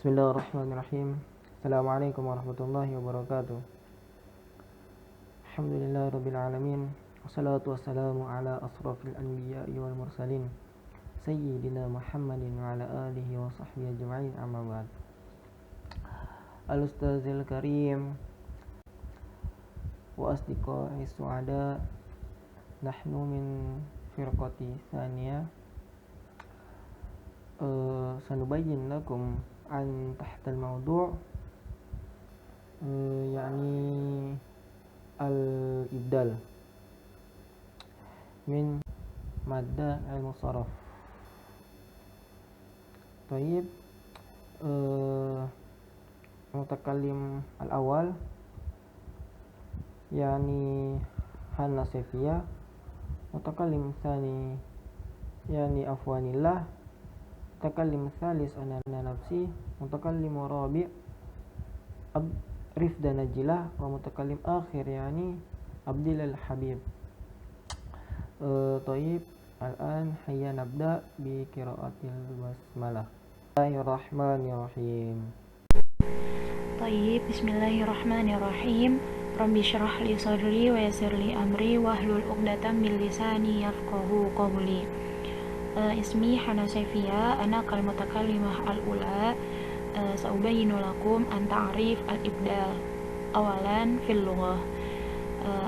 Bismillahirrahmanirrahim. Assalamualaikum warahmatullahi wabarakatuh. Alhamdulillahirabbil alamin. Wassalatu wassalamu ala asrafil anbiya'i wal mursalin sayyidina Muhammadin wa ala alihi wa sahbihi ajma'in, amma ba'd. Al-Ustazil Karim wa asdiqai su'ada, nahnu min firqati thaniya sanubayyin lakum an tahtal mawdu' yani al-ibdal min madda al-musarraf. Tayyib, mutakallim al-awal yani Hanna Sefia, mutakallim thani yani Afwanillah, mutakallim thalis ana nafsi, mutakallim rabi' Rifda Najilah, wa mutakallim akhir yani Abdil al-Habib. Tayyib, al-an hayya nabda bi qiraatil basmalah. Bismillahirrahmanirrahim. Tayyib, bismillahirrahmanirrahim. Rabbi syrah li sadri wa yassir li amri wahlul 'uqdatam min lisani yafqahu qawli. Ismi Hana Sefia, ana kal mutakallimah al-ula. Saubayinu lakum an ta'rif al-ibdal. Awalan fil lughah.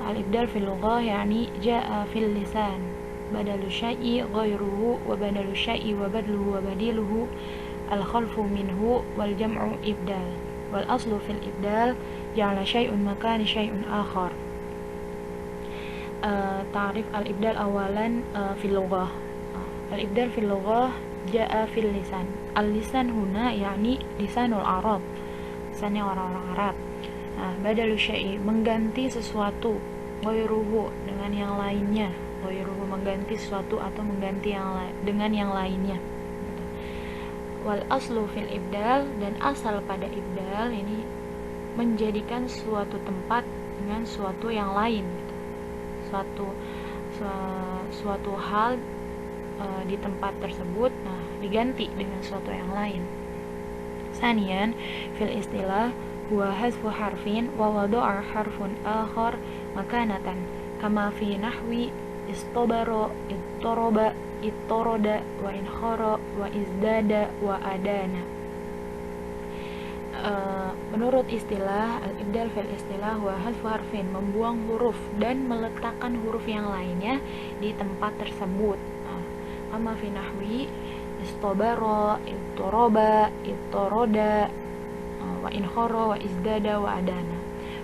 Al-ibdal fil lughah yani ja'a fil lisan badalu syai'i ghairuhu wa badalu syai'i wa badluhu wa badiluhu al-khalfu minhu wal jam'u ibdal. Wal aslu fil ibdal ja'ala syai'un makani syai'un akhar. Ta'rif al-ibdal awalan fil lughah. Al-ibdal fil lughah ja'a fil lisan. Al-lisan huna yani lisanul Arab, lisannya orang-orang Arab. Badalu syai'i, mengganti sesuatu, ghairuhu, dengan yang lainnya. Ghairuhu, mengganti sesuatu atau mengganti dengan yang lainnya. Wal aslu fil ibdal, dan asal pada ibdal ini menjadikan suatu tempat dengan suatu yang lain, suatu hal di tempat tersebut diganti dengan suatu yang lain. Sanian fil istilah huwa hazfu harfin wa wadu'a harfun akhar makanatan kama fi nahwi istobaro, ittoroba, ittoroda, wa inkhara, wa izdada, wa adana. Menurut istilah al-ibdal fil istilah huwa hazfu harfin, membuang huruf dan meletakkan huruf yang lainnya di tempat tersebut. Kama fi nahwi istobaro, ittoroba, ittoroda, wa inkhara, wa izdada, wa adana.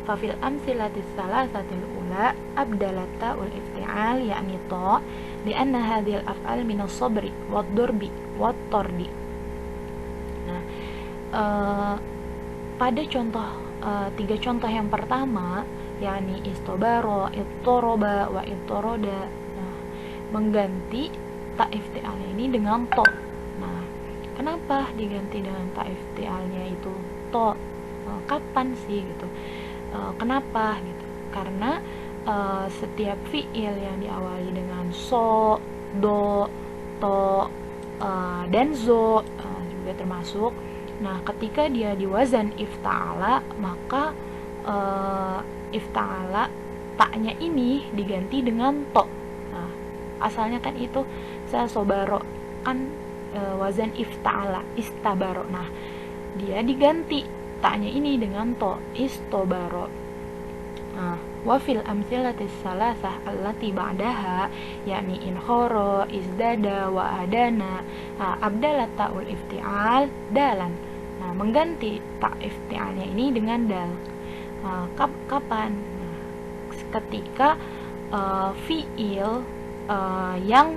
Fafil amsilatis salasatil ula abdalata ul ifti'al yakni ta lianna hadhil af'al minas sabri wad durbi wat tordi. Pada contoh tiga contoh yang pertama yakni istobaro, ittoroba, wa ittoroda, mengganti ta ifti'alnya ini dengan to. Kenapa diganti dengan ta ifti'alnya itu to? Kapan sih gitu? Kenapa gitu? Karena setiap fi'il yang diawali dengan so, do, to, dan zo juga termasuk. Ketika dia diwazan ifta'ala, maka ifta'ala taknya ini diganti dengan to. Asalnya kan itu sasobaro, kan wazan ifta'ala, istabaro. Dia diganti taknya ini dengan to, istobaro. Wa fil amsilatis salasah allati ba'daha yakni inkhara, izdada, wa adana abdalat ta'ul ifti'al dalan. Mengganti tak ifti'alnya ini dengan dal. Kapan? Ketika fi'il yang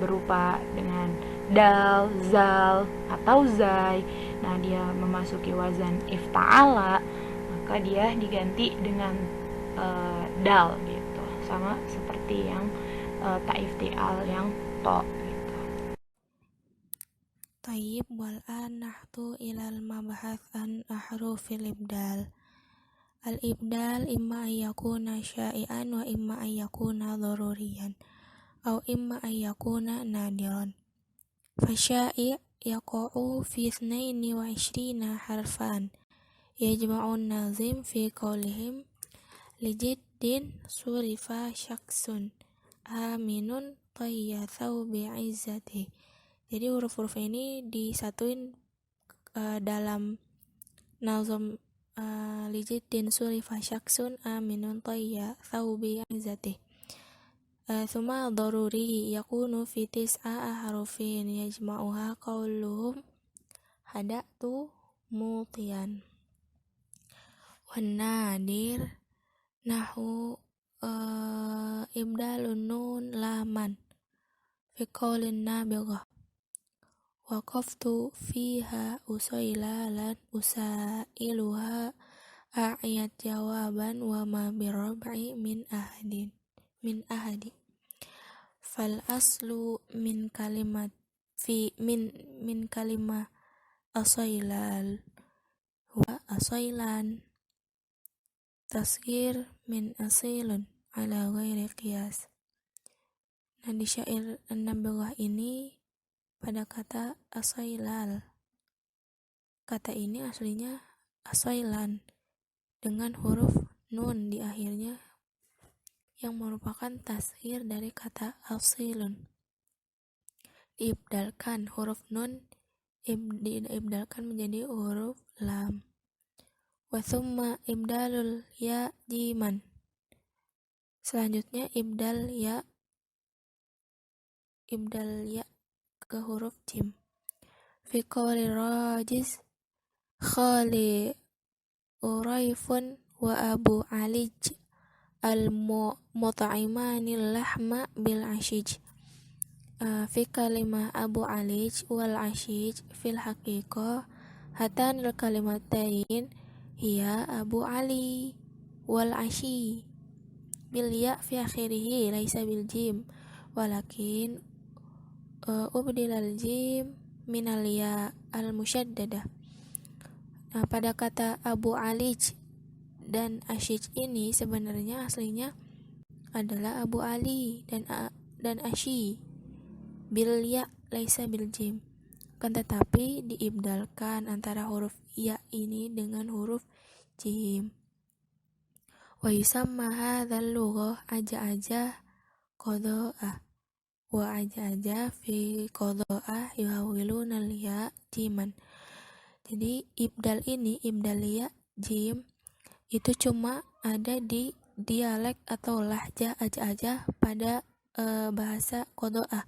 berupa dengan dal, zal, atau zai, dia memasuki wazan ifta'ala, maka dia diganti dengan dal gitu, sama seperti yang ta ifti'al yang to gitu. Tayyib, wal an nahtu ilal mabhath an ahrufil ibdal. Al-ibdal imma ayyakuna syai'an wa imma ayyakuna dharuriyan aw imma ayyakuna nadiran. Fasyai' يقع في 22 حرفا يجمع الناظم في قولهم لجد صرف شخص آمن طي ثوب عزته. Jadi huruf-huruf ini disatuin dalam nazam lijiddin surifa syaksun aminun tayya thawbi izzati. Thumma daruri yakunu fi tis'a harufin yajma'uha qawluhum hada'tu mutiyan. Wan nadir nahu ibdalun nun laman fi qawlin nabigah waqaftu fiha usailalan usailuha a'yat jawaban wa ma birab'i min ahadi fal aslu min kalimat min kalimah asailal wa asailan tasghir min asilun ala ghairi qiyas. Nah, di syair An-Nabaghah ini pada kata asailal, kata ini aslinya asailan dengan huruf nun di akhirnya yang merupakan tasghir dari kata asilun. Diibdalkan huruf nun diibdalkan menjadi huruf lam. Wa thumma ibdalul ya jiman. Selanjutnya ibdal ya ke huruf jim. Fi qawli rajiz khali uraifun wa abu alij al-mut'imani lahma bil ashij. Fi kalimah abu alij wal ashij fil haqiqah hatanil kalimatain hiya abu ali wal ashi bil ya fi akhirih laisa bil jim walakin ubdilal jim minal ya al musyaddada. Nah, pada kata abu alij dan ashij ini sebenarnya aslinya adalah abu ali dan ashi bil ya laisa bil jim, kan tetapi diibdalkan antara huruf ya ini dengan huruf jim. Wa yusamma hadzal lughah aja qada'ah wa aja fi qada'ah yuhawiluna ya jiman. Jadi ibdal ya jim itu cuma ada di dialek atau lahjah aja pada bahasa qada'ah.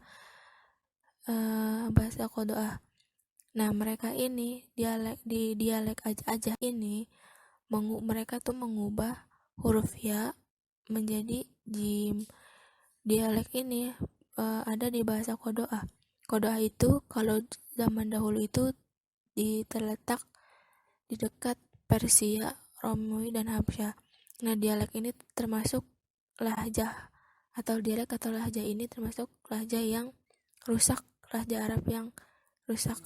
Nah, mereka ini di dialek aja ini mereka tuh mengubah huruf ya menjadi jim. Dialek ini ada di bahasa qada'ah. Qada'ah itu kalau zaman dahulu itu terletak di dekat Persia, Romawi dan Habsyah. Nah, dialek ini termasuk lahjah atau dialek atau lahjah ini termasuk lahjah yang rusak, lahjah Arab yang rusak.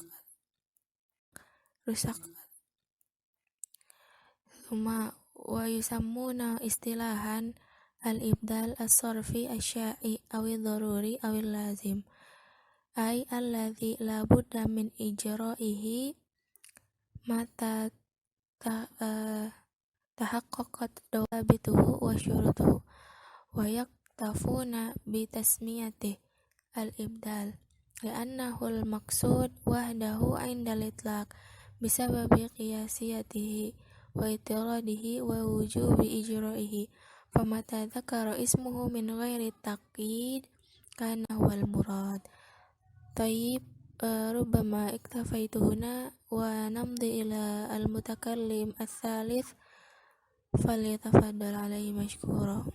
Wa yusammuna istilahan al-ibdal as-sarfi asy-syai' awi dharuri awil lazim ay alladzi la budda min ijra'ihi mata tahaqqaqat dawabituhu wa syurutuhu wa yaktafuna bi tasmiyatihi al-ibdal li'annahu al-maqsud wahdahu 'inda al-itlaq bisababi qiyasiyatihi wa itiradihi wa wujubi ijra'ihi famata dzakara ismuhu min ghairi taqyid kana huwal murad. Tayyib rubbama iktafaitu huna wa namdi ila al-mutakallim ats-tsalits falyatafaddal alaihi mashkura.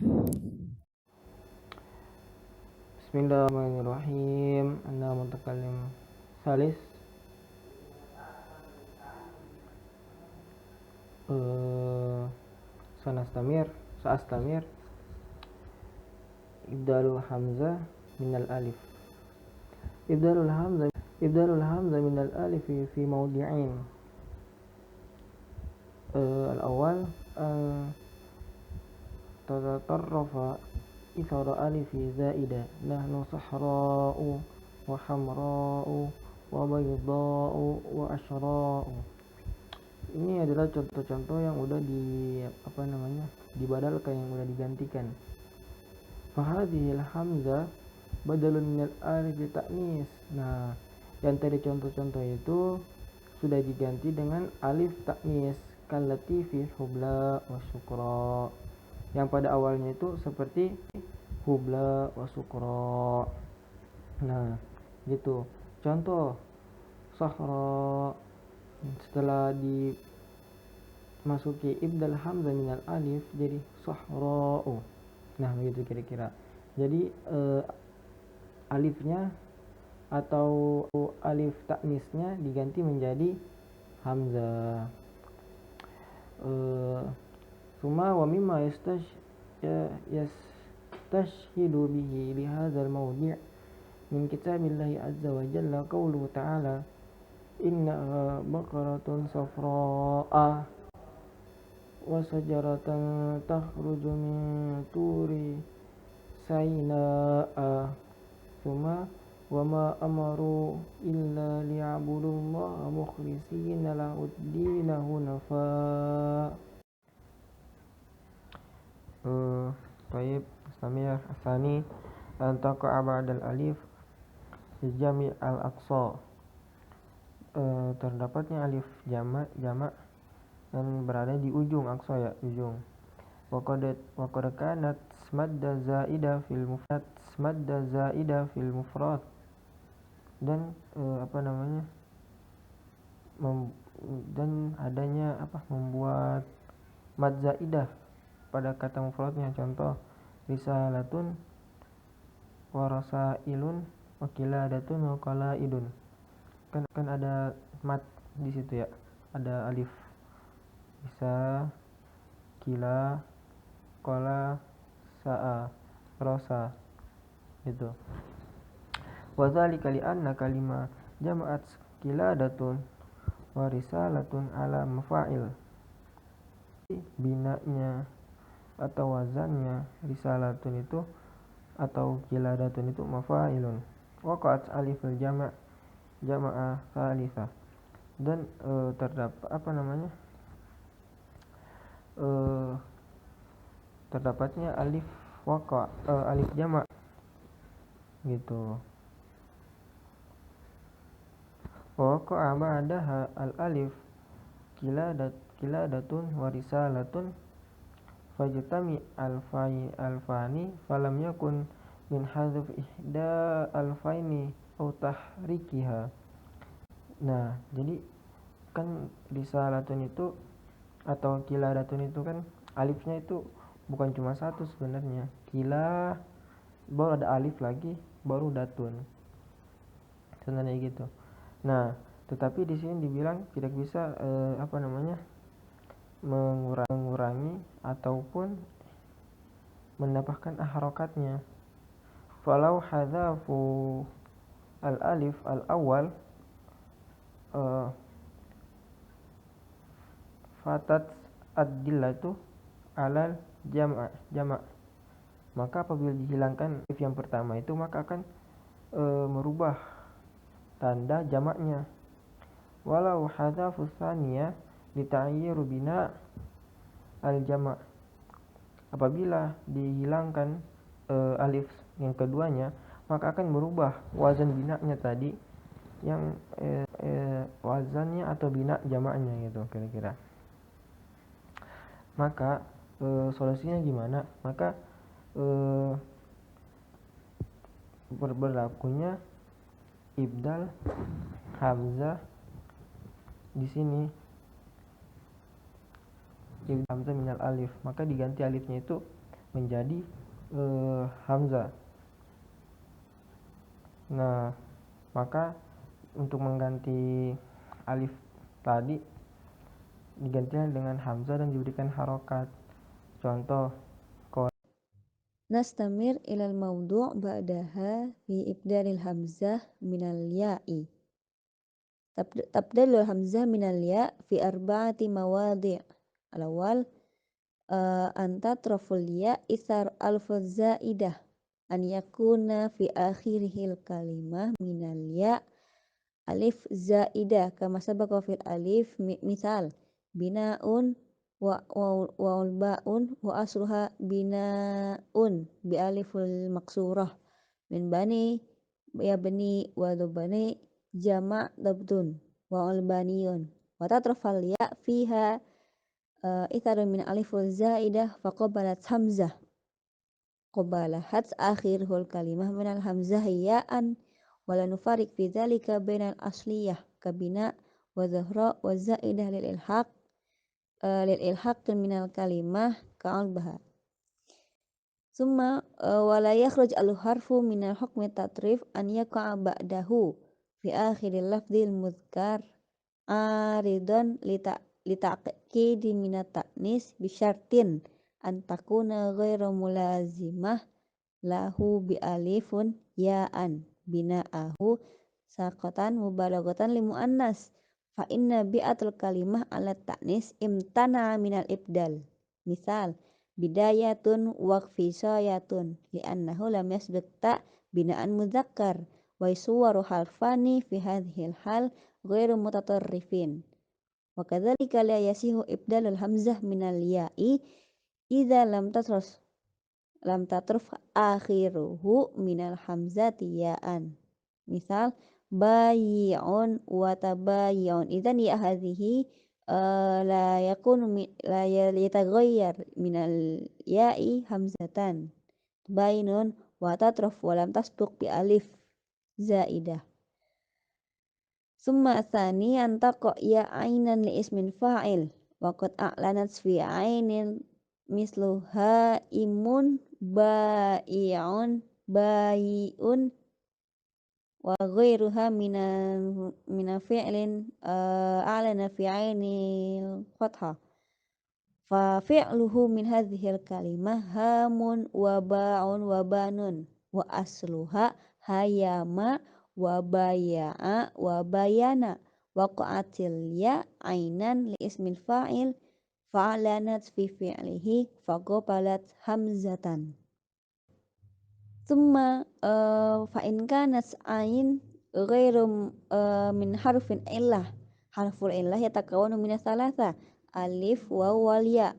Bismillahirrahmanirrahim. Anda mutakallim salis. Sa'astamir ibdalul hamzah minal alif. Ibdalul hamzah minal alif fi mawdi'ain. Al-awwal tatatarrafa ithara alifi zaida nahnu sahra'u wa hamra'u wa bayda'u wa asyra'u. Ini adalah contoh-contoh yang udah dibadalkan, yang udah digantikan. Fahadhil hamzah badalun minal alif ta'nis. Nah, yang tadi contoh-contoh itu sudah diganti dengan alif ta'nis, kallati fi hubla wa syukra, yang pada awalnya itu seperti hubla wa syukra. Nah, gitu. Contoh sahra, setelah dimasuki ibdal hamzah minal alif jadi sahra'u. Nah, begitu kira-kira. Jadi alifnya atau alif taknisnya diganti menjadi hamzah. Suma wa mimma yastashhidu bihi li hadzal mawdi' min kitabillahi azza wa jalla qawluhu ta'ala innaha baqaratun safra'a wa sajaratan takhruju min turi saina'a suma wa ma amaru illa liya'budullaha mukhlishina lahud-dina hunafa. Taib Samir Asani antaqa'a ba'dal alif jami' al-aqsa. Terdapatnya alif jamak dan berada di ujung aqsa, ya, ujung. Wa qad kanat madda zaida fil mufrad dan dan adanya membuat mad zaidah pada kata mufradnya. Contoh risalatun wa rasailun wa qiladatun wa qalaidun. Kan ada mat di situ, ya, ada alif. Bisa kila qala sa'a rosa gitu. Wa dzalika li anna kalimah jama'at qiladatun wa risalatun ala mafa'il. Binanya atau wazannya risalatun itu atau qiladatun itu mafa'ilun. Waqa'at aliful jama'a salisa, dan terdapat terdapatnya alif alif jamak gitu. Waqa'a ba'daha al alif qiladatun wa risalatun fajtami alfani falam yakun min hadzf ihda alfaini atau tahrikiha. Nah, jadi kan risalatun itu atau qiladatun itu kan alifnya itu bukan cuma satu sebenarnya. Qila baru ada alif lagi baru datun. Sebenarnya gitu. Nah, tetapi di sini dibilang tidak bisa mengurangi ataupun menambahkan harokatnya. Falau hadzafu al alif al awal fatat ad-dillatu alal jamak. Maka apabila dihilangkan alif yang pertama itu, maka akan merubah tanda jamaknya. Walau hadzafu tsaniya lita'yyiru bina al-jamak. Apabila dihilangkan alif yang keduanya, maka akan merubah wazan binanya tadi, yang wazannya atau bina jamaknya gitu kira-kira. Maka solusinya gimana? Maka berlakunya ibdal hamzah di sini, ibdal hamzah minal alif, maka diganti alifnya itu menjadi hamzah. Nah, maka untuk mengganti alif tadi digantikan dengan hamzah dan diberikan harokat. Contoh Nastamir ilal mawdu' ba'daha fi ibdalil hamzah minal ya'i. Tabdalul hamzah minal ya' fi arba'ati mawadhi'. Al-awwal anta traful ya' ithar alfaz zaidah an yakuna fi akhirihil kalimah minal ya' alif zaidah kama sabaqa fil alif misal binaun wa baun wa asluha binaun bi aliful maksurah min bani yabni wa dubani jama' dabdun wa albaniyun wa tatrafal ya fiha itharun min aliful zaidah faqabalat hamzah qabalahat akhirul kalimah minal hamzah ya'an wala nufarik fi dzalika bainal asliyah kabina wa dhahra wa zaidah lil ilhaq minal kalimah ka'albaha summa wala yakhruj al harfu minal hukmi tatrif an yaqa'a ba'dahu fi akhiril lafdhil mudhkar aridan lita'qidi minat ta'nis bisyartin an takuna ghairu mulazimah lahu bi alifun ya'an bina'ahu saqatan mubalaghatan li muannas fa inna bi'atul kalimah ala ta'nis imtana'a minal ibdal misal bidayatun waqfisayatun li'annahu lam yasbiq ta' bina'an mudzakkar wa suwaru harfani fi hadhil hal ghairu mutatarrifin wa kadzalika la yasihu ibdalul hamzah minal ya'i idza lam tatruf akhiruhu minal hamzati ya'an misal bayi'un wa tabayi'un idzan ya hadhihi la yataghayyar minal ya'i hamzatan bainun wa tatruf wa lam tasbuq bi alif zaidah summa tsani antaqa ya ainan li ismin fa'il wa qad a'lanat fi ainin mislu haimun ba'i'un bayi'un wa ghairuha mina fi'lin a'lana fi ainil fathah fa fi'luhu min hadhil kalimah hamun wa ba'un wa banun wa asluha hayama wa baya'a wa bayana waqa'atil ya ainan li ismil fa'il fa'alanat fi fi'lihi faqabalat hamzatan thumma fa in kanat ain ghairu min harfin illah harful illah yatakawanu min thalatha alif wa wal ya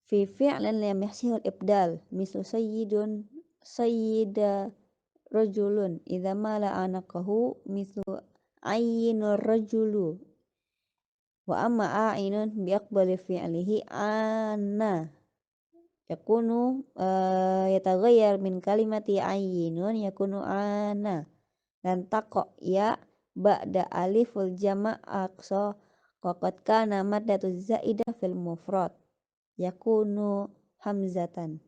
fi fi'lin lam yahsihul ibdal mislu sayyida rajulun idza mala anaqahu mislu ayyinur rajulu wa amma a'inun bi aqbali fi'lihi anna yakunu yataghayyar min kalimati ayyinun yakunu ana dan taqa ya ba'da aliful jama' aqsa qad kana maddatu zaidah fil mufrad yakunu hamzatan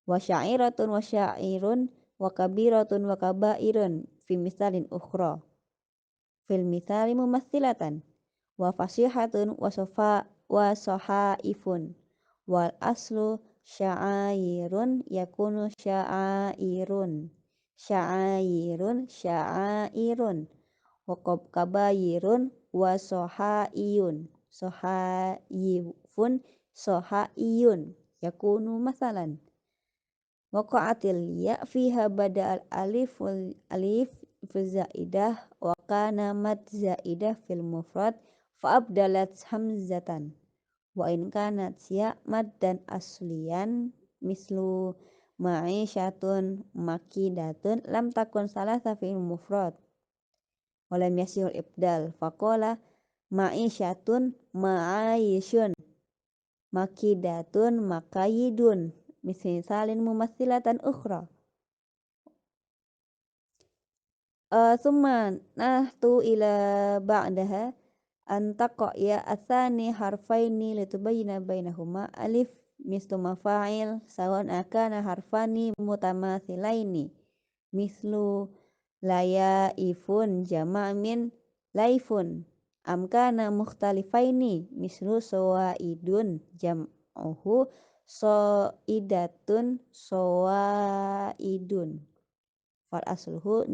wa sya'iratun wa sya'irun wa kabiratun wa kabairun fi misalin ukhra fil misali mumathilatan wa fasihatun wa sahaifun wal aslu sya'airun yakunu sya'airun wa kabairun wa sohaiyun sohaiyun yakunu masalan waqa'atil ya fiha bada alif fi zaidah wa kana mad zaidah fil mufrad fa abdalat hamzatan wa in kanat ya maddan asliyan mislu ma'isyatun makidatun lam takun salasa fil mufrad wa lam yasihul ibdal faqala ma'isyatun ma'ayishun makidatun makayidun misalin mumathilatan ukhra thumma nahtu ila ba'daha antaqa ya athani harfaini litubayyana bainahuma alif mislu mafa'il sawan akana harfani mutamathilaini mislu layaifun jama' min laifun amkana mukhtalifaini mislu sawaidun jam'uhu saidatun sawaidun fal asluhu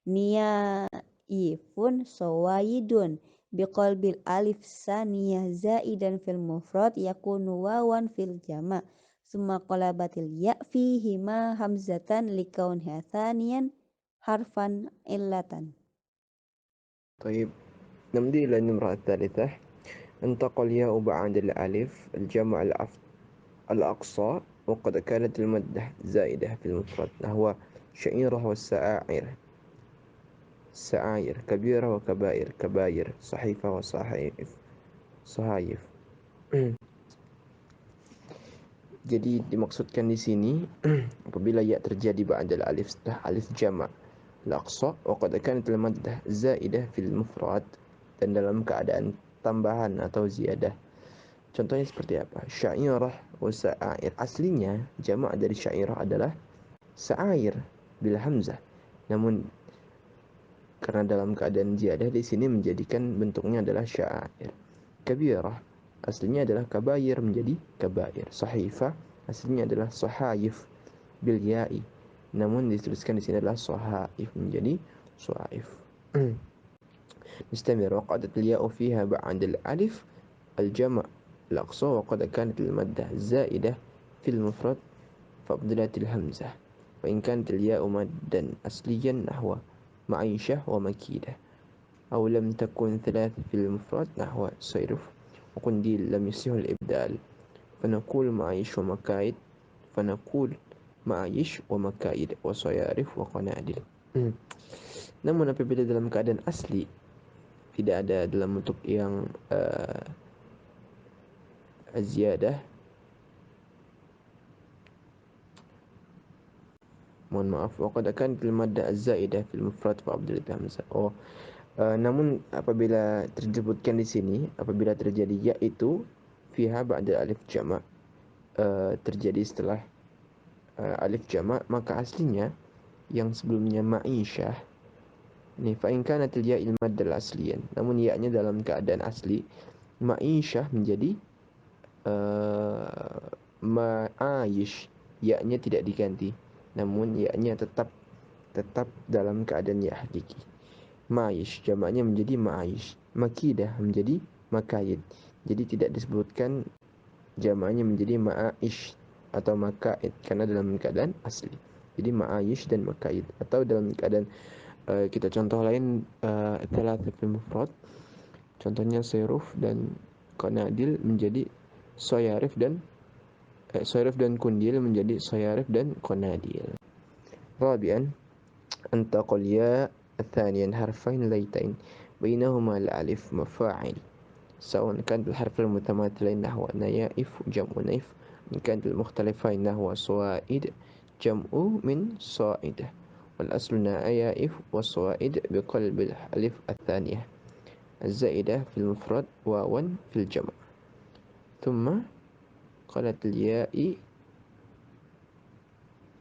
niyaifun sawaidun biqalbil alif saniyah zaidan fil mufrad yakunu wawan fil jama' summa qalabatil ya fihi ma hamzatan likaunha thaniyan harfan illatan طيب نمضي إلى النمرة الثالثة. انتقل الياء بعد الألف الجمع الأقصى وقد كانت المادة زائدة في المفرد نحو شعيرة والسعائر، سعاير، كبيرة وكبائر، كباير، صحيفة وصحائف، صحائف. Jadi dimaksudkan di sini apabila ya terjadi ba'dal alif setelah alif jama' al-aqsa wa qad kanat al-maddah zaidah fil mufrad, dan dalam keadaan tambahan atau ziyadah. Contohnya seperti apa? Syairah wa sa'air. Aslinya jama' dari syairah adalah sa'air bil hamzah. Namun karena dalam keadaan ziyadah di sini menjadikan bentuknya adalah syair. Kabirah aslinya adalah kabair menjadi kabair. Sahifah aslinya adalah sahayif bil ya'i, namun dituliskan di sini adalah sahaif menjadi sahaif. نستمر. وقعدت الياء فيها بعد الألف الجمع الأقصى وقد كانت المادة زائدة في المفرد فأبدلت الهمزة، وإن كانت الياء مادا أصليا نحو معيشة ومكيدة، أو لم تكن ثلاث في المفرد نحو صيرف وقنديل لم يصح الإبدال، فنقول معيش ومكايد، فنقول معيش ومكايد وصيارف وقنادل. Namun apabila dalam keadaan asli tidak ada dalam bentuk yang ziyadah, mohon maaf, waqad akan fil madda az-zaidah fil mufrad fa abdul hamzah. Namun apabila disebutkan di sini apabila terjadi ya itu fiha ba'da alif jama' terjadi setelah alif jama', maka aslinya yang sebelumnya ma'isyah ini fa in kanat al-ya'il maddal asliyan, namun ya-nya dalam keadaan asli ma'isyah menjadi ma'ish, ya-nya tidak diganti, namun ya-nya tetap dalam keadaan ya hakiki. Ma'ish jamaknya menjadi ma'ish, makidah menjadi makaid. Jadi tidak disebutkan jamaknya menjadi ma'ish atau makaid karena dalam keadaan asli. Jadi ma'ish dan makaid. Atau dalam keadaan kita contoh lain thalath fil mufrad, contohnya sayruf dan qanadil menjadi soyarif dan kundil menjadi soyarif dan qanadil. Rabi'an انتقل ياء ثانيا حرفين ليتين بينهما الألف مفاعل سواء كانت الحرف المتماثلين نحو نيائف جمع نيف، إن كانت المختلفين نحو صوائد جمع من صائدة، والأصل نيائف وصوائد بقلب الألف الثانية الزائدة في المفرد واوا في الجمع، ثم قالت الياء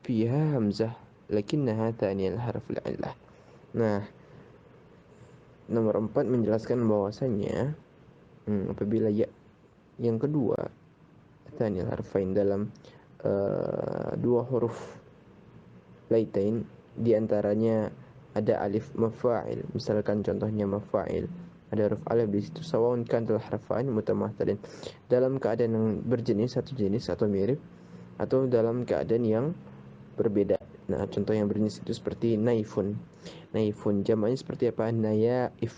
فيها همزة lakinnaha thaniyal harful illah. Nah, nomor 4 menjelaskan bahwasanya apabila ya yang kedua thaniyal harfain dalam dua huruf laitain di antaranya ada alif mafa'il, misalkan contohnya mafa'il ada huruf alif di situ, sawaun kan harfain mutamathalin, dalam keadaan yang berjenis satu jenis atau mirip atau dalam keadaan yang berbeda. Nah, contoh yang berjenis itu seperti naifun. Naifun jamaknya seperti apa? Nayaif.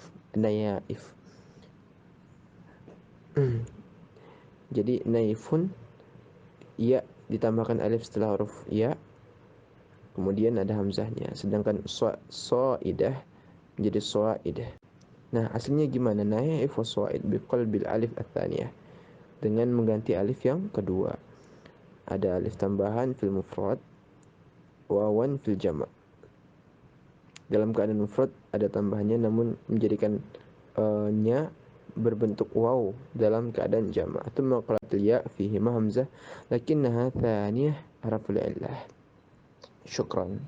Jadi naifun ya ditambahkan alif setelah huruf ya, kemudian ada hamzahnya. Sedangkan soidah menjadi soidah. Nah, aslinya gimana? Nayaif wa soid biqalbil alif ats-tsaniyah, dengan mengganti alif yang kedua. Ada alif tambahan fil mufrad, wawan fil jama'. Dalam keadaan mufrad ada tambahannya namun menjadikan nya berbentuk waw dalam keadaan jama'. Tsumma qalatil ya fihi hamzah lakinnaha thaniyah harful illah. Syukran.